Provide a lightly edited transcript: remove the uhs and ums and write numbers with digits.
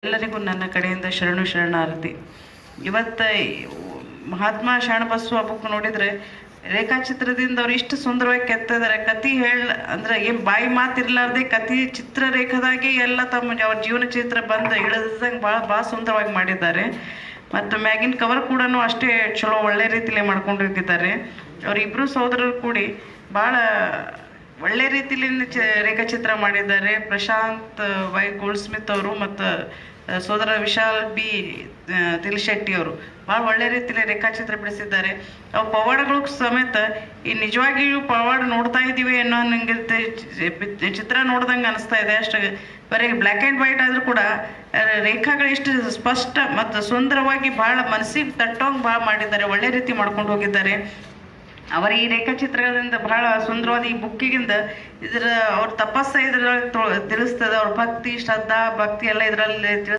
ಎಲ್ಲರಿಗೂ ನನ್ನ ಕಡೆಯಿಂದ ಶರಣು ಶರಣಾರ್ಥಿ. ಇವತ್ತು ಮಹಾತ್ಮ ಶರಣಬಸವ ಬುಕ್ ನೋಡಿದರೆ ರೇಖಾಚಿತ್ರದಿಂದ ಅವ್ರು ಇಷ್ಟು ಸುಂದರವಾಗಿ ಕೆತ್ತಿದ್ದಾರೆ. ಕತಿ ಅಂದ್ರೆ ಏನು ಬಾಯಿ ಮಾತಿರ್ಲಾರ್ದೆ ಕತಿ ಚಿತ್ರರೇಖದಾಗೆ ಎಲ್ಲ ತಮ್ಮ ಅವ್ರ ಜೀವನ ಚಿತ್ರ ಬಂದು ಇಳಿದಂಗೆ ಭಾಳ ಸುಂದರವಾಗಿ ಮಾಡಿದ್ದಾರೆ. ಮತ್ತು ಮ್ಯಾಗಿನ ಕವರ್ ಕೂಡ ಅಷ್ಟೇ ಚಲೋ ಒಳ್ಳೆ ರೀತಿಲೇ ಮಾಡ್ಕೊಂಡಿದ್ದಾರೆ. ಅವರಿಬ್ಬರು ಸಹೋದರರು ಕೂಡಿ ಭಾಳ ಒಳ್ಳೆ ರೀತಿಲಿ ರೇಖಾಚಿತ್ರ ಮಾಡಿದ್ದಾರೆ. ಪ್ರಶಾಂತ್ ವೈ ಗೋಲ್ಡ್ ಸ್ಮಿತ್ ಅವರು ಮತ್ತು ಸೋದರ ವಿಶಾಲ್ ಬಿ ತಿಲ್ಶೆಟ್ಟಿ ಅವರು ಭಾಳ ಒಳ್ಳೆ ರೀತಿಯಲ್ಲಿ ರೇಖಾಚಿತ್ರ ಬಿಡಿಸಿದ್ದಾರೆ. ಅವು ಪವಾಡಗಳು ಸಮೇತ ಈ ನಿಜವಾಗಿಯೂ ಪವಾಡ ನೋಡ್ತಾ ಇದ್ದೀವಿ ಅನ್ನೋ ನಂಗೆ ಚಿತ್ರ ನೋಡ್ದಂಗೆ ಅನಿಸ್ತಾ ಇದೆ. ಅಷ್ಟು ಬರೀ ಬ್ಲ್ಯಾಕ್ ಆ್ಯಂಡ್ ವೈಟ್ ಆದರೂ ಕೂಡ ರೇಖಾಗಳು ಇಷ್ಟು ಸ್ಪಷ್ಟ ಮತ್ತು ಸುಂದರವಾಗಿ ಭಾಳ ಮನಸ್ಸಿಗೆ ತಟ್ಟೋಂಗೆ ಭಾಳ ಮಾಡಿದ್ದಾರೆ. ಒಳ್ಳೆ ರೀತಿ ಮಾಡ್ಕೊಂಡು ಹೋಗಿದ್ದಾರೆ. ಅವರ ಈ ರೇಖಾಚಿತ್ರಗಳಿಂದ ಬಹಳ ಸುಂದರವಾದ ಈ ಬುಕ್ಕಿಗಿಂದ ಅವ್ರ ತಪಸ್ಸ ಇದ್ರೊಳಗೆ ತಿಳಿಸ್ತದೆ. ಅವ್ರ ಭಕ್ತಿ ಶ್ರದ್ಧಾ ಭಕ್ತಿ ಎಲ್ಲ ಇದರಲ್ಲಿ